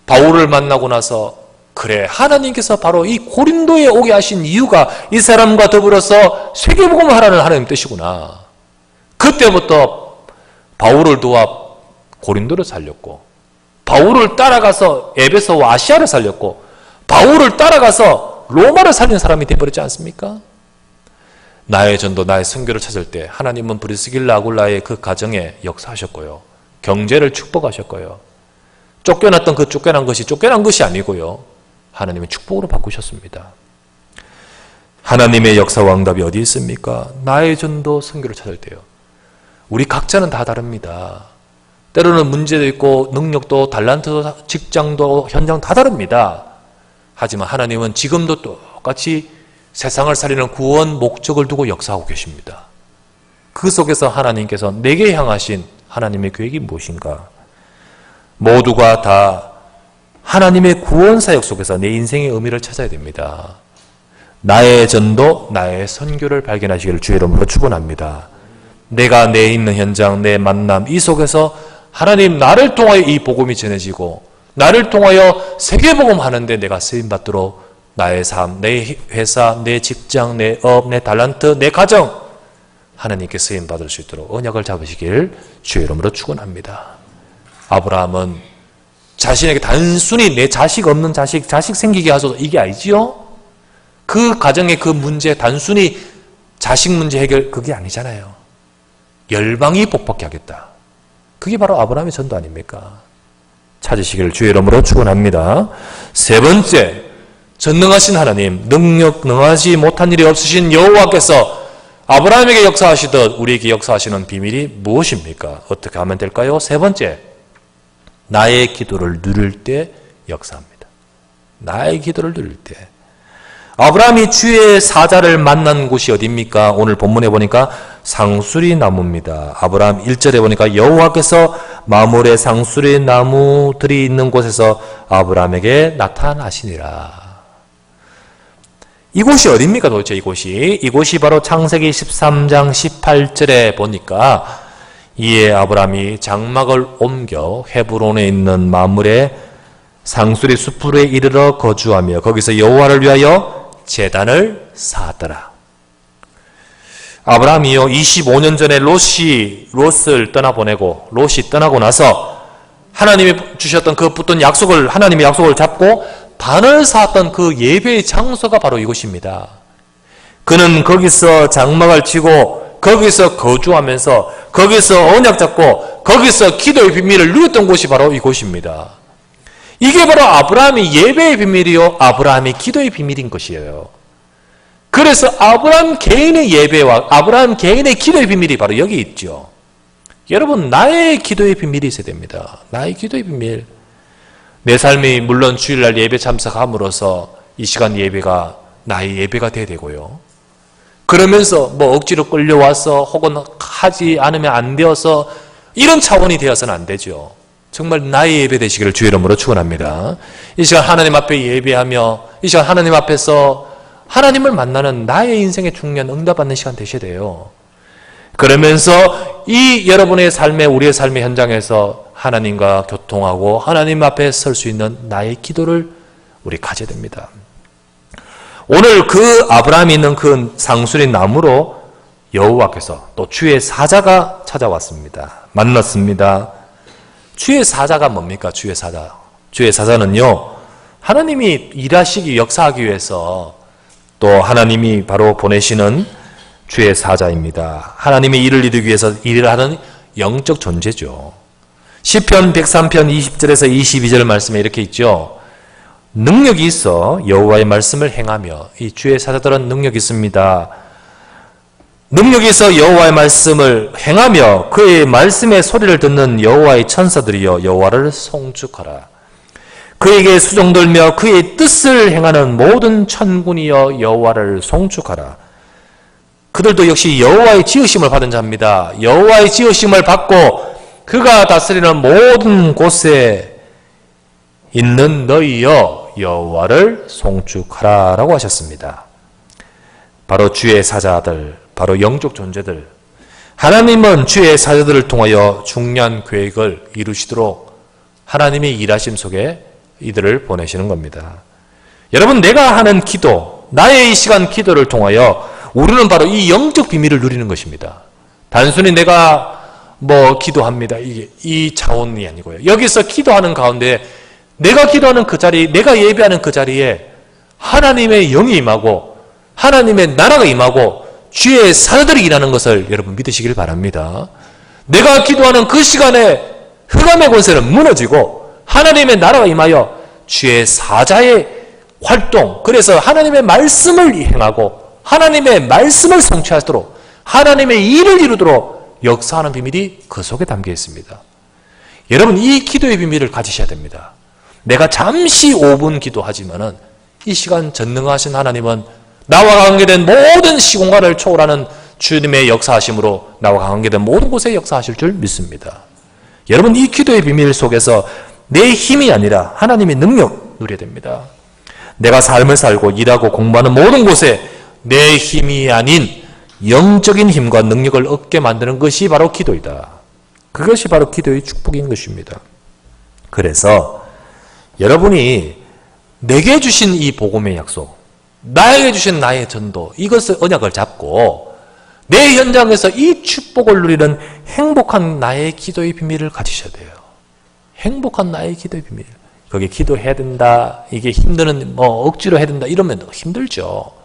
바울을 만나고 나서, 그래, 하나님께서 바로 이 고린도에 오게 하신 이유가 이 사람과 더불어서 세계복음을 하라는 하나님 뜻이구나. 그때부터 바울을 도와 고린도를 살렸고, 바울을 따라가서 에베소와 아시아를 살렸고, 바울을 따라가서 로마를 살린 사람이 되어버렸지 않습니까? 나의 전도, 나의 선교를 찾을 때 하나님은 브리스길라 아굴라의 그 가정에 역사하셨고요, 경제를 축복하셨고요, 쫓겨났던 그 쫓겨난 것이 아니고요, 하나님의 축복으로 바꾸셨습니다. 하나님의 역사와 응답이 어디 있습니까? 나의 전도, 선교를 찾을 때요. 우리 각자는 다 다릅니다. 때로는 문제도 있고 능력도, 달란트도, 직장도, 현장 다 다릅니다. 하지만 하나님은 지금도 똑같이 세상을 살리는 구원 목적을 두고 역사하고 계십니다. 그 속에서 하나님께서 내게 향하신 하나님의 계획이 무엇인가? 모두가 다 하나님의 구원 사역 속에서 내 인생의 의미를 찾아야 됩니다. 나의 전도, 나의 선교를 발견하시기를 주의 이름으로 축원합니다. 내가 내 있는 현장, 내 만남, 이 속에서 하나님, 나를 통하여 이 복음이 전해지고 나를 통하여 세계복음 하는데 내가 쓰임받도록 나의 삶, 내 회사, 내 직장, 내 업, 내 달란트, 내 가정, 하나님께 쓰임받을 수 있도록 언약을 잡으시길 주의 이름으로 축원합니다. 아브라함은 자신에게 단순히 내 자식 없는 자식 생기게 하소서, 이게 아니지요? 그 가정의 그 문제, 단순히 자식 문제 해결, 그게 아니잖아요. 열방이 복받게 하겠다. 그게 바로 아브라함의 전도 아닙니까? 찾으시기를 주의 이름으로 축원합니다. 세 번째, 전능하신 하나님, 능하지 못한 일이 없으신 여호와께서 아브라함에게 역사하시듯 우리에게 역사하시는 비밀이 무엇입니까? 어떻게 하면 될까요? 세 번째, 나의 기도를 누릴 때 역사합니다. 나의 기도를 누릴 때. 아브라함이 주의 사자를 만난 곳이 어디입니까? 오늘 본문에 보니까 상수리 나무입니다. 아브라함 1절에 보니까 여호와께서 마물의 상수리 나무들이 있는 곳에서 아브라함에게 나타나시니라. 이곳이 어디입니까 도대체 이곳이 바로 창세기 13장 18절에 보니까, 이에 아브라함이 장막을 옮겨 헤브론에 있는 마물의 상수리 숲으로 이르러 거주하며 거기서 여호와를 위하여 제단을 쌓았더라. 아브라함이요, 25년 전에 롯을 떠나보내고 롯이 떠나고 나서 하나님이 주셨던 그 붙던 약속을, 하나님의 약속을 잡고 단을 쌓았던 그 예배의 장소가 바로 이곳입니다. 그는 거기서 장막을 치고 거기서 거주하면서 거기서 언약 잡고 거기서 기도의 비밀을 누렸던 곳이 바로 이곳입니다. 이게 바로 아브라함이 예배의 비밀이요, 아브라함이 기도의 비밀인 것이에요. 그래서 아브라함 개인의 예배와 아브라함 개인의 기도의 비밀이 바로 여기 있죠. 여러분, 나의 기도의 비밀이 있어야 됩니다. 나의 기도의 비밀. 내 삶이 물론 주일날 예배 참석함으로써 이 시간 예배가 나의 예배가 돼야 되고요. 그러면서 뭐 억지로 끌려와서 혹은 하지 않으면 안 되어서 이런 차원이 되어서는 안 되죠. 정말 나의 예배 되시기를 주의 이름으로 축원합니다. 이 시간 하나님 앞에 예배하며 이 시간 하나님 앞에서 하나님을 만나는 나의 인생의 중요한 응답받는 시간 되셔야 돼요. 그러면서 이 여러분의 삶의, 우리의 삶의 현장에서 하나님과 교통하고 하나님 앞에 설 수 있는 나의 기도를 우리 가져야 됩니다. 오늘 그 아브라함이 있는 그 상수리 나무로 여호와께서 또 주의 사자가 찾아왔습니다. 만났습니다. 주의 사자가 뭡니까? 주의 사자. 주의 사자는요, 하나님이 일하시기, 역사하기 위해서 또 하나님이 바로 보내시는 주의 사자입니다. 하나님의 일을 이루기 위해서 일을 하는 영적 존재죠. 시편 103편 20절에서 22절 말씀에 이렇게 있죠. 능력이 있어 여호와의 말씀을 행하며, 이 주의 사자들은 능력이 있습니다. 능력이 있어 여호와의 말씀을 행하며 그의 말씀의 소리를 듣는 여호와의 천사들이여 여호와를 송축하라. 그에게 수종들며 그의 뜻을 행하는 모든 천군이여 여호와를 송축하라. 그들도 역시 여호와의 지으심을 받은 자입니다. 여호와의 지으심을 받고 그가 다스리는 모든 곳에 있는 너희여 여호와를 송축하라라고 하셨습니다. 바로 주의 사자들, 바로 영적 존재들, 하나님은 주의 사자들을 통하여 중요한 계획을 이루시도록 하나님의 일하심 속에 이들을 보내시는 겁니다. 여러분, 내가 하는 기도, 나의 이 시간 기도를 통하여 우리는 바로 이 영적 비밀을 누리는 것입니다. 단순히 내가 기도합니다, 이 차원이 아니고요. 여기서 기도하는 가운데 내가 기도하는 그 자리, 내가 예배하는 그 자리에 하나님의 영이 임하고 하나님의 나라가 임하고 주의 사자들이 일하는 것을 여러분 믿으시길 바랍니다. 내가 기도하는 그 시간에 흑암의 권세는 무너지고 하나님의 나라가 임하여 주의 사자의 활동, 그래서 하나님의 말씀을 행하고 하나님의 말씀을 성취하도록 하나님의 일을 이루도록 역사하는 비밀이 그 속에 담겨 있습니다. 여러분, 이 기도의 비밀을 가지셔야 됩니다. 내가 잠시 5분 기도하지만은 이 시간 전능하신 하나님은 나와 관계된 모든 시공간을 초월하는 주님의 역사하심으로 나와 관계된 모든 곳에 역사하실 줄 믿습니다. 여러분, 이 기도의 비밀 속에서 내 힘이 아니라 하나님의 능력 누려야 됩니다. 내가 삶을 살고 일하고 공부하는 모든 곳에 내 힘이 아닌 영적인 힘과 능력을 얻게 만드는 것이 바로 기도이다. 그것이 바로 기도의 축복인 것입니다. 그래서 여러분이 내게 주신 이 복음의 약속, 나에게 주신 나의 전도, 이것을 언약을 잡고 내 현장에서 이 축복을 누리는 행복한 나의 기도의 비밀을 가지셔야 돼요. 행복한 나의 기도의 비밀. 거기에 기도해야 된다, 이게 힘드는 억지로 해야 된다 이러면 힘들죠.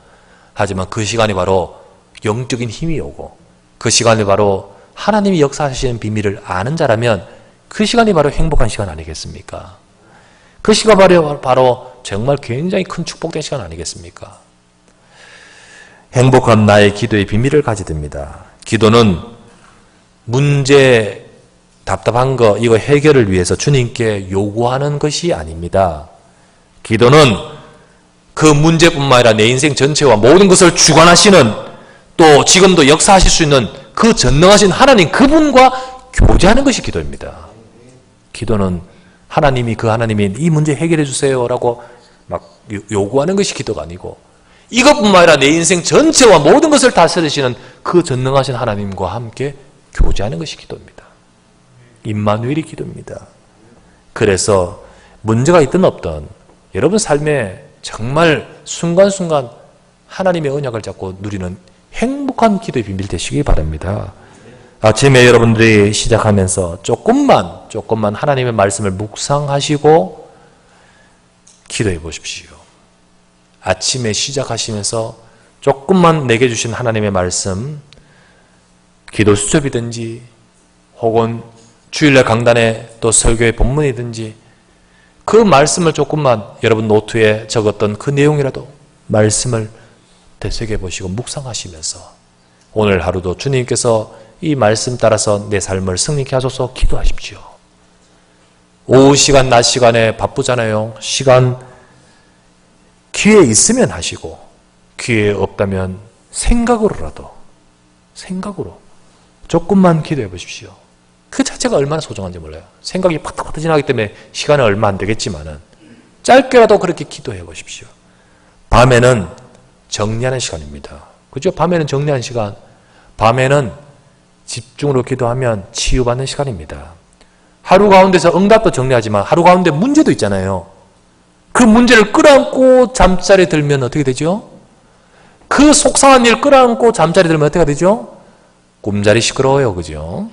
하지만 그 시간이 바로 영적인 힘이 오고 그 시간이 바로 하나님이 역사하시는 비밀을 아는 자라면 그 시간이 바로 행복한 시간 아니겠습니까? 그 시간 바로 정말 굉장히 큰 축복된 시간 아니겠습니까? 행복한 나의 기도의 비밀을 가지게 됩니다. 기도는 문제, 답답한 거 이거 해결을 위해서 주님께 요구하는 것이 아닙니다. 기도는 그 문제뿐만 아니라 내 인생 전체와 모든 것을 주관하시는, 또 지금도 역사하실 수 있는 그 전능하신 하나님, 그분과 교제하는 것이 기도입니다. 기도는 하나님이 이 문제 해결해 주세요 라고 막 요구하는 것이 기도가 아니고, 이것뿐만 아니라 내 인생 전체와 모든 것을 다스리시는 그 전능하신 하나님과 함께 교제하는 것이 기도입니다. 임마누엘이 기도입니다. 그래서 문제가 있든 없든 여러분 삶에 정말 순간순간 하나님의 언약을 잡고 누리는 행복한 기도의 비밀 되시기 바랍니다. 아침에 여러분들이 시작하면서 조금만 하나님의 말씀을 묵상하시고 기도해 보십시오. 아침에 시작하시면서 조금만 내게 주신 하나님의 말씀, 기도 수첩이든지 혹은 주일날 강단에 또 설교의 본문이든지 그 말씀을 조금만 여러분 노트에 적었던 그 내용이라도 말씀을 되새겨 보시고 묵상하시면서 오늘 하루도 주님께서 이 말씀 따라서 내 삶을 승리케 하소서 기도하십시오. 오후 시간, 낮 시간에 바쁘잖아요. 시간 기회 있으면 하시고 기회 없다면 생각으로 조금만 기도해 보십시오. 그 자체가 얼마나 소중한지 몰라요. 생각이 팍팍 지나기 때문에 시간은 얼마 안 되겠지만은 짧게라도 그렇게 기도해 보십시오. 밤에는 정리하는 시간입니다. 그죠? 밤에는 정리하는 시간. 밤에는 집중으로 기도하면 치유받는 시간입니다. 하루 가운데서 응답도 정리하지만 하루 가운데 문제도 있잖아요. 그 문제를 끌어안고 잠자리에 들면 어떻게 되죠? 그 속상한 일 끌어안고 잠자리에 들면 어떻게 되죠? 꿈자리 시끄러워요. 그죠?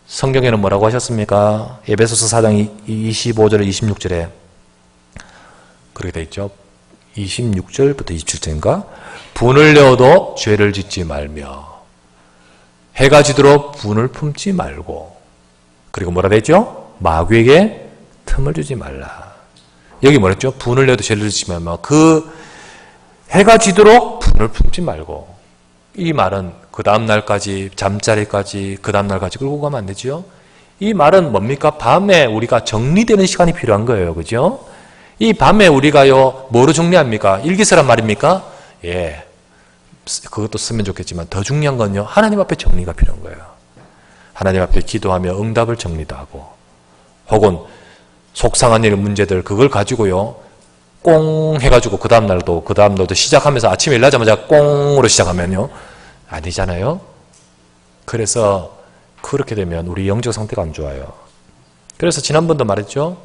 성경에는 뭐라고 하셨습니까? 에베소서 4장 25절 26절에 그렇게 되어 있죠. 26절부터 27절인가? 분을 내어도 죄를 짓지 말며 해가 지도록 분을 품지 말고 그리고 뭐라 되죠? 마귀에게 틈을 주지 말라. 여기 뭐랬죠? 분을 내어도 죄를 짓지 말며 그 해가 지도록 분을 품지 말고 이 말은 그 다음 날까지 잠자리까지 그 다음 날까지 끌고 가면 안 되죠? 이 말은 뭡니까? 밤에 우리가 정리되는 시간이 필요한 거예요. 그죠? 이 밤에 우리가요 뭐로 정리합니까? 일기서란 말입니까? 예, 그것도 쓰면 좋겠지만 더 중요한 건요 하나님 앞에 정리가 필요한 거예요. 하나님 앞에 기도하며 응답을 정리도 하고 혹은 속상한 일 문제들 그걸 가지고요 꽁 해가지고 그 다음 날도 시작하면서 아침에 일어나자마자 꽁으로 시작하면요 아니잖아요. 그래서 그렇게 되면 우리 영적 상태가 안 좋아요. 그래서 지난번도 말했죠.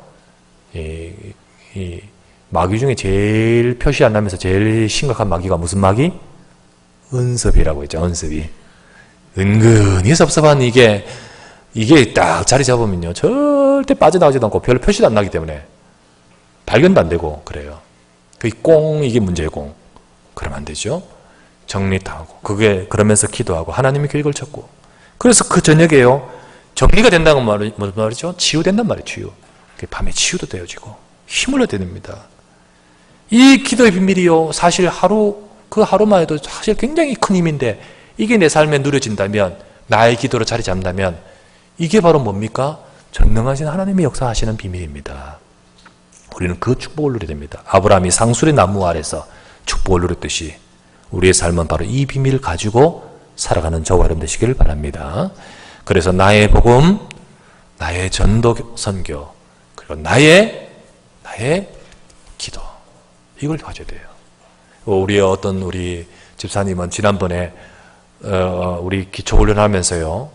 이 마귀 중에 제일 표시 안 나면서 제일 심각한 마귀가 무슨 마귀? 은섭이라고 했죠. 은섭이. 은근히 섭섭한 이게 딱 자리 잡으면요 절대 빠져나가지도 않고 별로 표시도 안 나기 때문에 발견도 안 되고 그래요. 그 꽁 이게 문제고 그러면 안 되죠. 정리 다 하고 그러면서 기도하고 하나님의 계획을 찾고 그래서 그 저녁에요 정리가 된다는 말이 무슨 말이죠? 치유된단 말이에요. 치유. 밤에 치유도 되어지고 힘을 얻게 됩니다. 이 기도의 비밀이요 사실 그 하루만 해도 사실 굉장히 큰 힘인데 이게 내 삶에 누려진다면 나의 기도로 자리 잡는다면 이게 바로 뭡니까? 전능하신 하나님의 역사하시는 비밀입니다. 우리는 그 축복을 누리게 됩니다. 아브라함이 상수리 나무 아래서 축복을 누렸듯이 우리의 삶은 바로 이 비밀을 가지고 살아가는 저와 여러분 되시길 바랍니다. 그래서 나의 복음, 나의 전도 선교, 그리고 나의 기도 이걸 가져야 돼요. 우리 집사님은 지난번에 우리 기초 훈련하면서요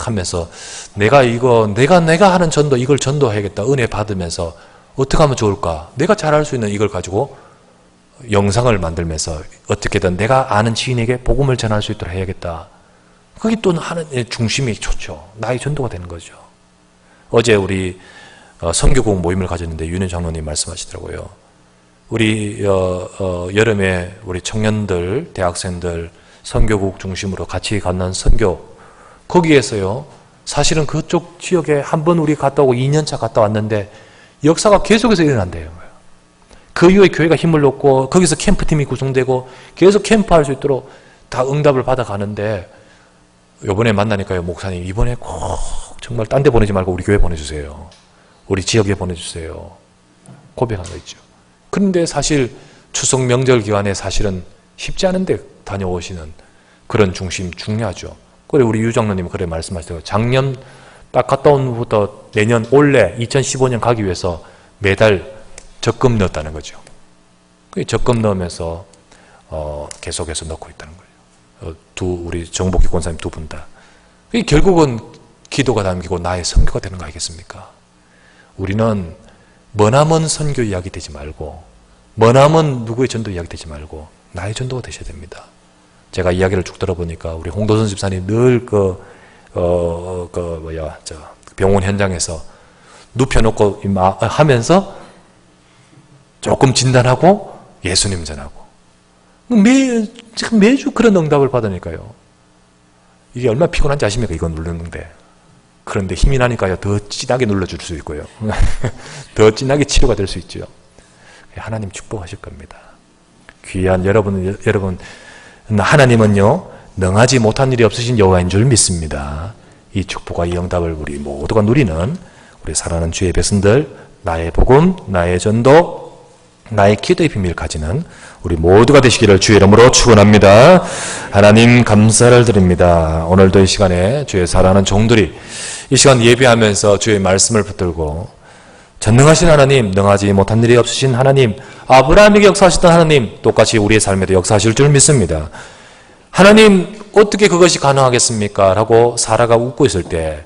하면서 내가 하는 전도 이걸 전도해야겠다 은혜 받으면서 어떻게 하면 좋을까? 내가 잘할 수 있는 이걸 가지고 영상을 만들면서 어떻게든 내가 아는 지인에게 복음을 전할 수 있도록 해야겠다. 그게 또 하는 중심이 좋죠. 나의 전도가 되는 거죠. 어제 우리 선교국 모임을 가졌는데 윤현 장로님 말씀하시더라고요. 우리 여름에 우리 청년들, 대학생들 선교국 중심으로 같이 가는 선교 거기에서요 사실은 그쪽 지역에 한번 우리 갔다 오고 2년차 갔다 왔는데 역사가 계속해서 일어난대요. 그 이후에 교회가 힘을 얻고 거기서 캠프팀이 구성되고 계속 캠프할 수 있도록 다 응답을 받아가는데 이번에 만나니까요 목사님 이번에 꼭 정말 딴 데 보내지 말고 우리 교회 보내주세요. 우리 지역에 보내주세요. 고백한 거 있죠. 그런데 사실 추석 명절 기간에 사실은 쉽지 않은데 다녀오시는 그런 중심 중요하죠. 그래 우리 유장로님 그래 말씀하시더라고요. 작년 딱 갔다 온 후부터 내년 올해 2015년 가기 위해서 매달 적금 넣었다는 거죠. 그 적금 넣으면서 계속해서 넣고 있다는 거예요. 우리 정복기 권사님 두 분 다. 결국은 기도가 담기고 나의 선교가 되는 거 아니겠습니까? 우리는 머나먼 선교 이야기 되지 말고 머나먼 누구의 전도 이야기 되지 말고 나의 전도가 되셔야 됩니다. 제가 이야기를 쭉 들어보니까 우리 홍도선 집사님 늘 병원 현장에서 눕혀놓고 하면서 조금 진단하고 예수님 전하고 매주 그런 응답을 받으니까요. 이게 얼마나 피곤한지 아십니까? 이거 누르는데. 그런데 힘이 나니까요. 더 진하게 눌러줄 수 있고요. 더 진하게 치료가 될 수 있죠. 하나님 축복하실 겁니다. 귀한 여러분 하나님은요. 능하지 못한 일이 없으신 여호와인 줄 믿습니다. 이 축복과 이 응답을 우리 모두가 누리는 우리 사랑하는 주의 백성들 나의 복음, 나의 전도, 나의 기도의 비밀을 가지는 우리 모두가 되시기를 주의 이름으로 축원합니다. 하나님 감사를 드립니다. 오늘도 이 시간에 주의 사랑하는 종들이 이 시간 예배하면서 주의 말씀을 붙들고 전능하신 하나님, 능하지 못한 일이 없으신 하나님, 아브라함에게 역사하셨던 하나님 똑같이 우리의 삶에도 역사하실 줄 믿습니다. 하나님 어떻게 그것이 가능하겠습니까? 라고 사라가 웃고 있을 때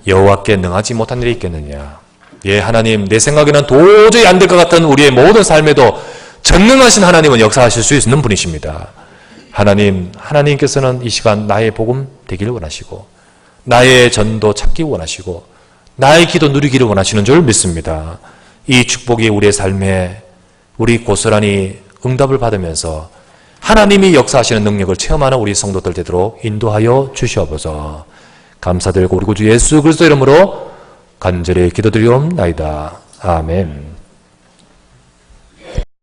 여호와께 능하지 못한 일이 있겠느냐. 예, 하나님, 내 생각에는 도저히 안 될 것 같은 우리의 모든 삶에도 전능하신 하나님은 역사하실 수 있는 분이십니다. 하나님께서는 이 시간 나의 복음 되기를 원하시고 나의 전도 찾기 원하시고 나의 기도 누리기를 원하시는 줄 믿습니다. 이 축복이 우리의 삶에 우리 고스란히 응답을 받으면서 하나님이 역사하시는 능력을 체험하는 우리 성도들 되도록 인도하여 주시옵소서. 감사드리고 우리 구주 예수 그리스도 이름으로 간절히 기도드리옵나이다. 아멘.